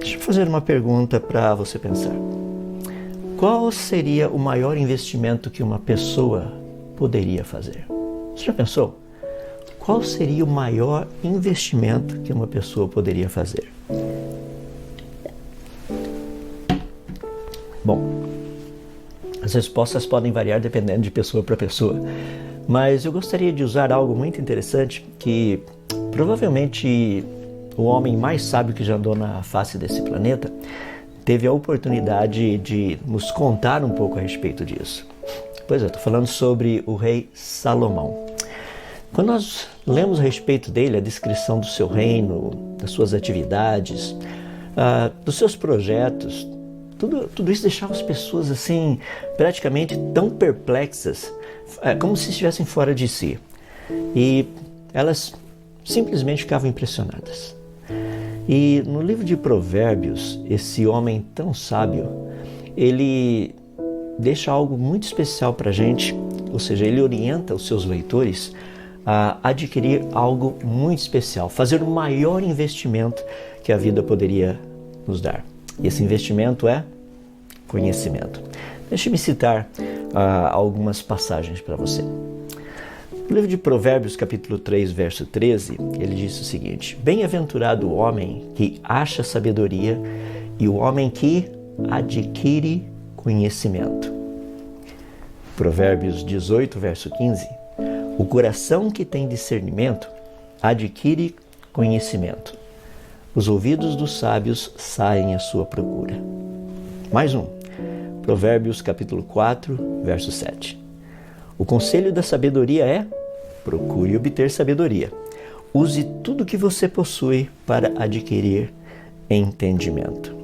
Deixa eu fazer uma pergunta para você pensar. Qual seria o maior investimento que uma pessoa poderia fazer? Você já pensou? Qual seria o maior investimento que uma pessoa poderia fazer? Bom, as respostas podem variar dependendo de pessoa para pessoa, mas eu gostaria de usar algo muito interessante que provavelmente o homem mais sábio que já andou na face desse planeta teve a oportunidade de nos contar um pouco a respeito disso. Pois é, estou falando sobre o rei Salomão. Quando nós lemos a respeito dele, a descrição do seu reino, das suas atividades, dos seus projetos, tudo isso deixava as pessoas assim, praticamente tão perplexas, como se estivessem fora de si. E elas simplesmente ficavam impressionadas. E no livro de Provérbios, esse homem tão sábio, ele deixa algo muito especial para a gente, ou seja, ele orienta os seus leitores a adquirir algo muito especial, fazer o maior investimento que a vida poderia nos dar. E esse investimento é conhecimento. Deixe-me citar algumas passagens para você. No livro de Provérbios, capítulo 3, verso 13, ele diz o seguinte: Bem-aventurado o homem que acha sabedoria e o homem que adquire conhecimento. Provérbios 18, verso 15, o coração que tem discernimento adquire conhecimento. Os ouvidos dos sábios saem à sua procura. Mais um. Provérbios capítulo 4, verso 7. O conselho da sabedoria é: procure obter sabedoria. Use tudo que você possui para adquirir entendimento.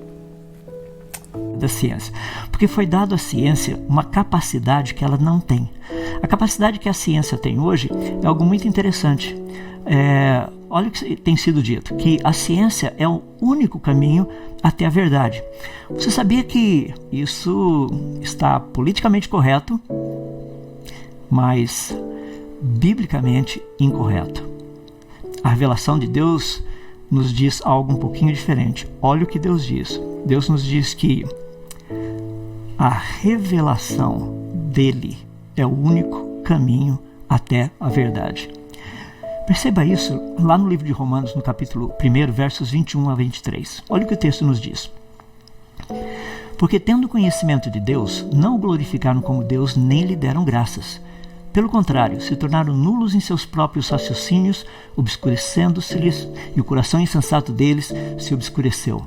Da ciência, porque foi dado à ciência uma capacidade que ela não tem. A capacidade que a ciência tem hoje é algo muito interessante. Olha o que tem sido dito, que a ciência é o único caminho até a verdade. Você sabia que isso está politicamente correto, mas biblicamente incorreto? A revelação de Deus nos diz algo um pouquinho diferente. Olha o que Deus diz. Deus nos diz que a revelação dele é o único caminho até a verdade. Perceba isso lá no livro de Romanos, no capítulo 1, versos 21 a 23. Olha o que o texto nos diz. Porque tendo conhecimento de Deus, não o glorificaram como Deus, nem lhe deram graças. Pelo contrário, se tornaram nulos em seus próprios raciocínios, obscurecendo-se-lhes, e o coração insensato deles se obscureceu.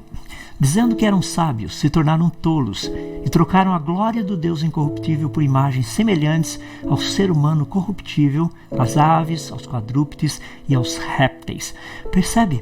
Dizendo que eram sábios, se tornaram tolos e trocaram a glória do Deus incorruptível por imagens semelhantes ao ser humano corruptível, às aves, aos quadrúpedes e aos répteis. Percebe?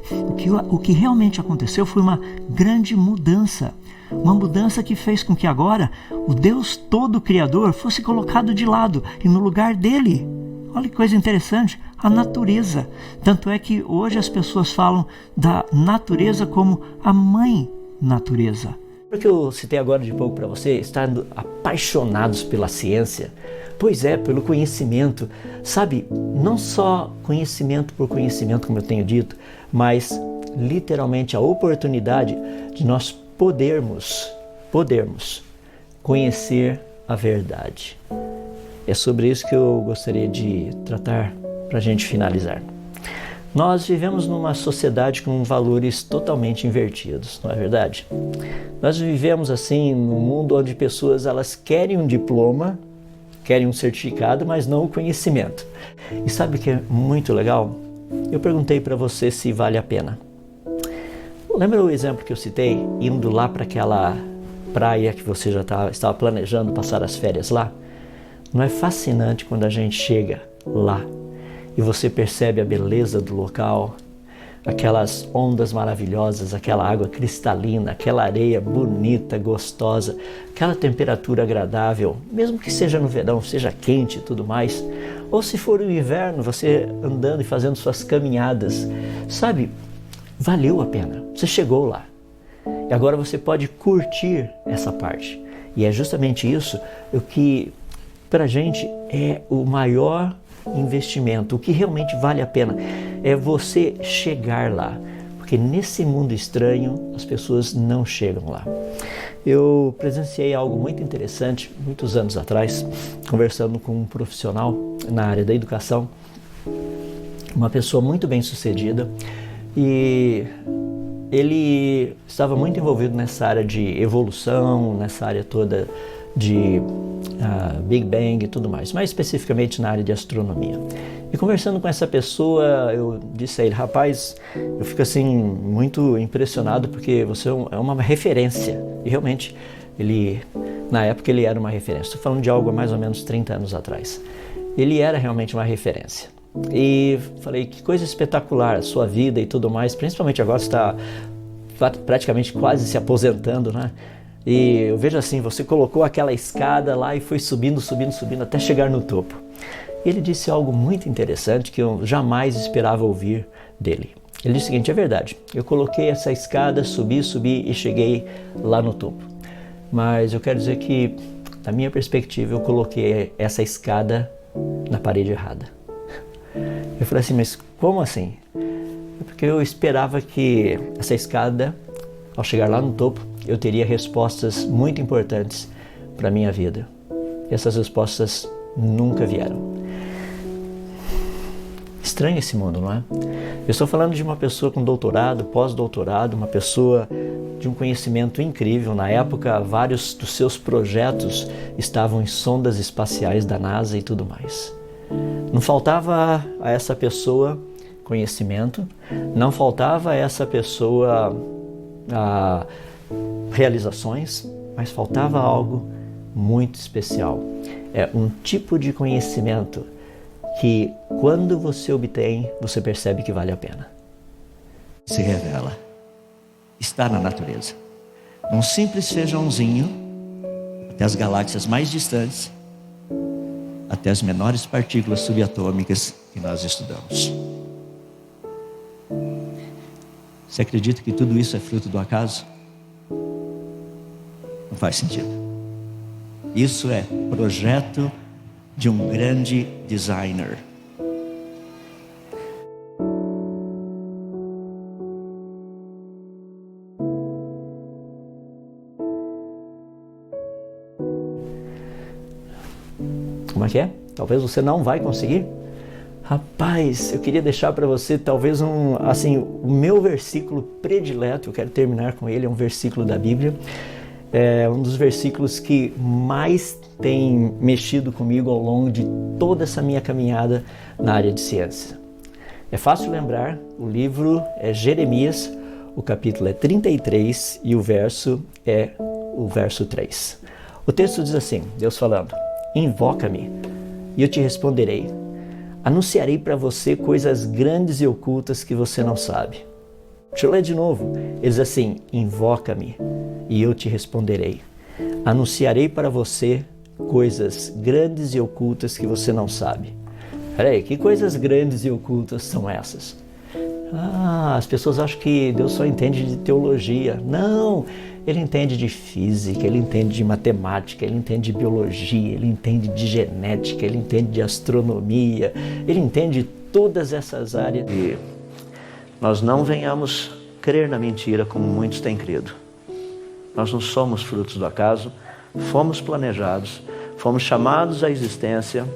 O que realmente aconteceu foi uma grande mudança. Uma mudança que fez com que agora o Deus todo Criador fosse colocado de lado e no lugar dele. Olha que coisa interessante, a natureza. Tanto é que hoje as pessoas falam da natureza como a mãe natureza. Porque eu citei agora de pouco para você, estando apaixonados pela ciência, pois é, pelo conhecimento, sabe, não só conhecimento por conhecimento, como eu tenho dito, mas literalmente a oportunidade de nós podermos conhecer a verdade. É sobre isso que eu gostaria de tratar para a gente finalizar. Nós vivemos numa sociedade com valores totalmente invertidos, não é verdade? Nós vivemos assim num mundo onde pessoas elas querem um diploma, querem um certificado, mas não o conhecimento. E sabe o que é muito legal? Eu perguntei para você se vale a pena. Lembra o exemplo que eu citei, indo lá para aquela praia que você já estava planejando passar as férias lá? Não é fascinante quando a gente chega lá e você percebe a beleza do local, aquelas ondas maravilhosas, aquela água cristalina, aquela areia bonita, gostosa, aquela temperatura agradável, mesmo que seja no verão, seja quente e tudo mais, ou se for no inverno, você andando e fazendo suas caminhadas, sabe, valeu a pena, você chegou lá. E agora você pode curtir essa parte. E é justamente isso o que para a gente é o maior investimento, o que realmente vale a pena é você chegar lá. porque nesse mundo estranho as pessoas não chegam lá. Eu presenciei algo muito interessante muitos anos atrás, conversando com um profissional na área da educação, uma pessoa muito bem sucedida, e ele estava muito envolvido nessa área de evolução, nessa área toda de Big Bang e tudo mais, mais especificamente na área de astronomia. E conversando com essa pessoa, eu disse a ele: rapaz, eu fico assim muito impressionado porque você é uma referência. E realmente, na época ele era uma referência. Estou falando de algo há mais ou menos 30 anos atrás. Ele era realmente uma referência. E falei: que coisa espetacular a sua vida e tudo mais, principalmente agora você está praticamente quase se aposentando, né? E eu vejo assim, você colocou aquela escada lá e foi subindo até chegar no topo. Ele disse algo muito interessante que eu jamais esperava ouvir dele. Ele disse o seguinte: é verdade, eu coloquei essa escada, subi e cheguei lá no topo. Mas eu quero dizer que, da minha perspectiva, eu coloquei essa escada na parede errada. Eu falei assim: mas como assim? É porque eu esperava que essa escada, ao chegar lá no topo, eu teria respostas muito importantes para a minha vida. E essas respostas nunca vieram. Estranho esse mundo, não é? Eu estou falando de uma pessoa com doutorado, pós-doutorado, uma pessoa de um conhecimento incrível. Na época, vários dos seus projetos estavam em sondas espaciais da NASA e tudo mais. Não faltava a essa pessoa conhecimento, não faltava a essa pessoa realizações, mas faltava algo muito especial. É um tipo de conhecimento que, quando você obtém, você percebe que vale a pena. Se revela, está na natureza. Um simples feijãozinho, até as galáxias mais distantes, até as menores partículas subatômicas que nós estudamos. Você acredita que tudo isso é fruto do acaso? Não faz sentido. Isso é projeto de um grande designer. Como é que é? Talvez você não vai conseguir? Rapaz, eu queria deixar para você talvez o meu versículo predileto. Eu quero terminar com ele, é um versículo da Bíblia. É um dos versículos que mais tem mexido comigo ao longo de toda essa minha caminhada na área de ciência. É fácil lembrar, o livro é Jeremias, o capítulo é 33 e o verso é o verso 3. O texto diz assim, Deus falando: invoca-me e eu te responderei. Anunciarei para você coisas grandes e ocultas que você não sabe. Deixa eu ler de novo. Ele diz assim: invoca-me e eu te responderei. Anunciarei para você coisas grandes e ocultas que você não sabe. Peraí, que coisas grandes e ocultas são essas? As pessoas acham que Deus só entende de teologia. Não, Ele entende de física, Ele entende de matemática, Ele entende de biologia, Ele entende de genética, Ele entende de astronomia, Ele entende de todas essas áreas. E nós não venhamos crer na mentira como muitos têm crido. Nós não somos frutos do acaso, fomos planejados, fomos chamados à existência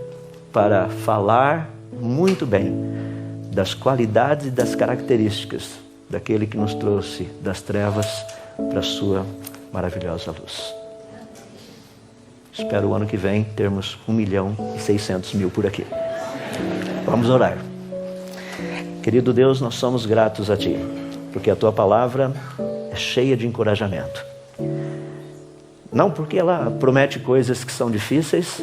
para falar muito bem das qualidades e das características daquele que nos trouxe das trevas para a sua maravilhosa luz. Espero o ano que vem termos 1.600.000 por aqui. Vamos orar. Querido Deus, nós somos gratos a Ti, porque a Tua palavra é cheia de encorajamento. Não porque ela promete coisas que são difíceis,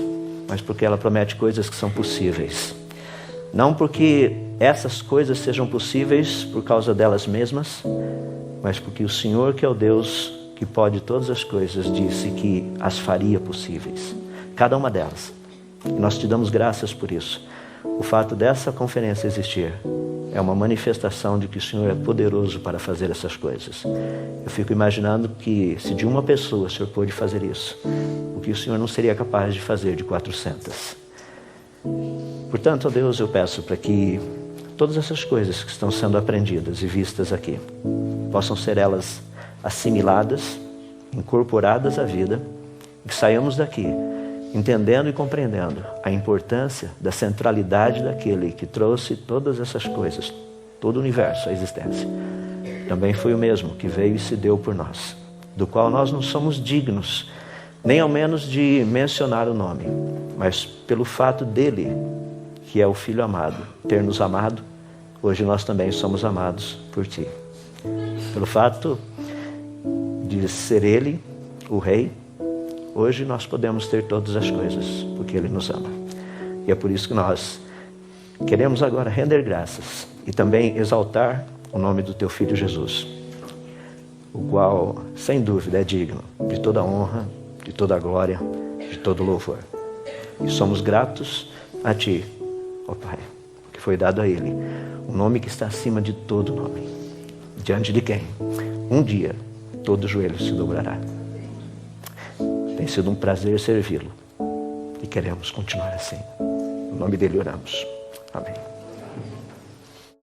mas porque ela promete coisas que são possíveis. Não porque essas coisas sejam possíveis por causa delas mesmas, mas porque o Senhor, que é o Deus que pode todas as coisas, disse que as faria possíveis. Cada uma delas. E nós te damos graças por isso. O fato dessa conferência existir é uma manifestação de que o Senhor é poderoso para fazer essas coisas. Eu fico imaginando que se de uma pessoa o Senhor pôde fazer isso, o que o Senhor não seria capaz de fazer de 400. Portanto, ó Deus, eu peço para que todas essas coisas que estão sendo aprendidas e vistas aqui possam ser elas assimiladas, incorporadas à vida, e que saiamos daqui entendendo e compreendendo a importância da centralidade daquele que trouxe todas essas coisas, todo o universo à existência. Também foi o mesmo que veio e se deu por nós, do qual nós não somos dignos, nem ao menos de mencionar o nome, mas pelo fato dele, que é o Filho amado, ter nos amado, hoje nós também somos amados por ti. Pelo fato de ser ele, o Rei, hoje nós podemos ter todas as coisas, porque ele nos ama. E é por isso que nós queremos agora render graças e também exaltar o nome do teu Filho Jesus, o qual, sem dúvida, é digno de toda honra, de toda glória, de todo louvor. E somos gratos a ti, ó Pai, que foi dado a ele um nome que está acima de todo nome, diante de quem um dia todo joelho se dobrará. Tem sido um prazer servi-lo e queremos continuar assim. Em nome dele oramos. Amém.